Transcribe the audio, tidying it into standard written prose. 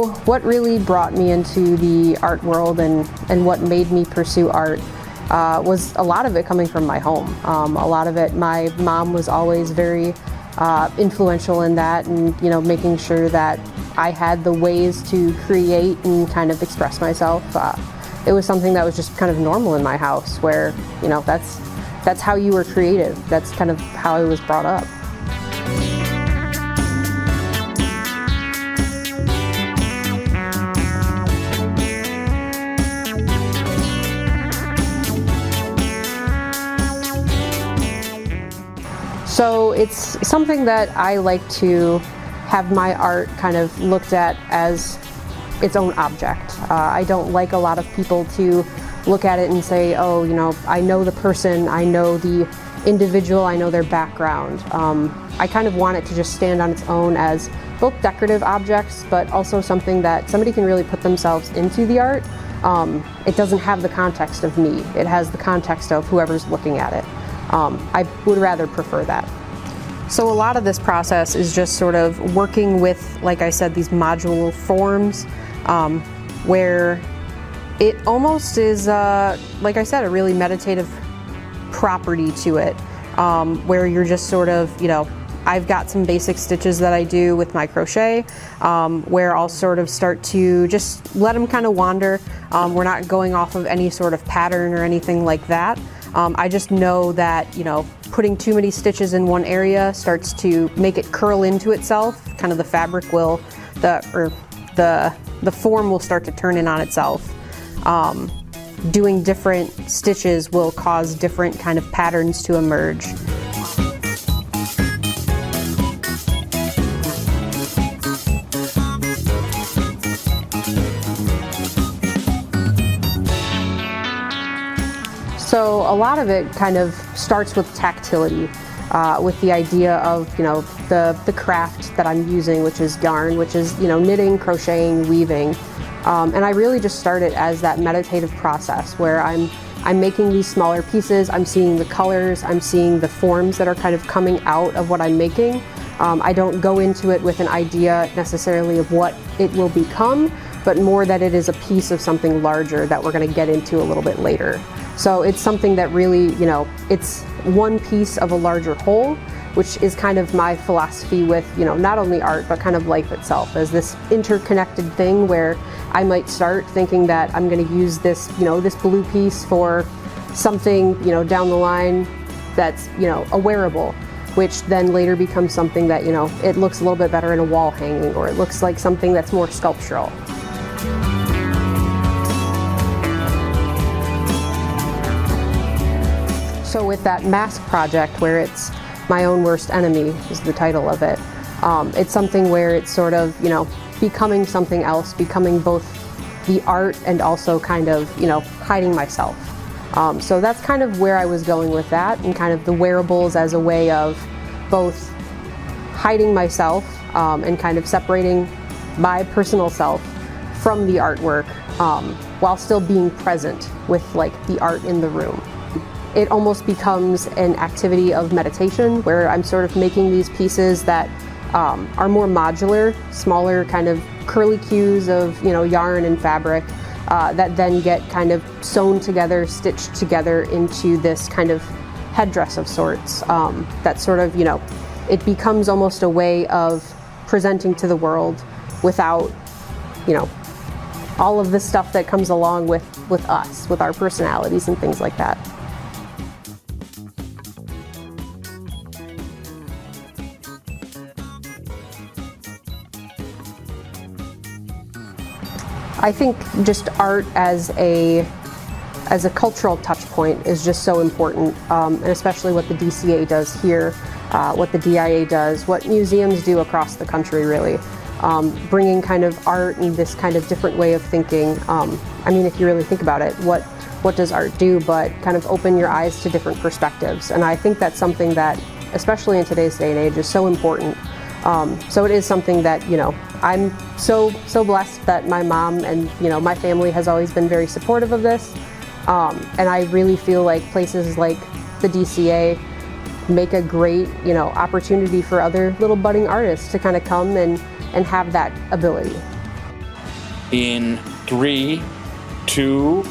So what really brought me into the art world and what made me pursue art was a lot of it coming from my home. A lot of it, my mom was always very influential in that, and making sure that I had the ways to create and kind of express myself. It was something that was just kind of normal in my house, where that's how you were creative. That's kind of how I was brought up. So it's something that I like to have my art kind of looked at as its own object. I don't like a lot of people to look at it and say, oh, I know the person, I know the individual, I know their background. I kind of want it to just stand on its own as both decorative objects, but also something that somebody can really put themselves into the art. It doesn't have the context of me, it has the context of whoever's looking at it. I would rather prefer that. So a lot of this process is just sort of working with, like I said, these modular forms, where it almost is, like I said, a really meditative property to it, where you're just sort of, I've got some basic stitches that I do with my crochet, where I'll sort of start to just let them kind of wander. We're not going off of any sort of pattern or anything like that. I just know that, putting too many stitches in one area starts to make it curl into itself. Kind of the fabric will, the form will start to turn in on itself. Doing different stitches will cause different kind of patterns to emerge. So a lot of it kind of starts with tactility, with the idea of, the craft that I'm using, which is yarn, which is, knitting, crocheting, weaving. And I really just started as that meditative process where I'm making these smaller pieces, I'm seeing the colors, I'm seeing the forms that are kind of coming out of what I'm making. I don't go into it with an idea necessarily of what it will become, but more that it is a piece of something larger that we're going to get into a little bit later. So it's something that really, it's one piece of a larger whole, which is kind of my philosophy with, not only art, but kind of life itself as this interconnected thing where I might start thinking that I'm going to use this, this blue piece for something, down the line that's, a wearable, which then later becomes something that, it looks a little bit better in a wall hanging, or it looks like something that's more sculptural. So with that mask project, where it's My Own Worst Enemy is the title of it, it's something where it's sort of, becoming something else, becoming both the art and also kind of, hiding myself. So that's kind of where I was going with that, and kind of the wearables as a way of both hiding myself and kind of separating my personal self from the artwork, while still being present with like the art in the room. It almost becomes an activity of meditation where I'm sort of making these pieces that are more modular, smaller kind of curlicues of yarn and fabric that then get kind of sewn together, stitched together into this kind of headdress of sorts. That sort of, it becomes almost a way of presenting to the world without, all of the stuff that comes along with us, with our personalities and things like that. I think just art as a cultural touch point is just so important, and especially what the DCA does here, what the DIA does, what museums do across the country really. Bringing kind of art and this kind of different way of thinking. I mean, if you really think about it, what does art do but kind of open your eyes to different perspectives? And I think that's something that, especially in today's day and age, is so important. So it is something that, I'm so blessed that my mom and, my family has always been very supportive of this. And I really feel like places like the DCA make a great, opportunity for other little budding artists to kind of come and have that ability. in 3, 2,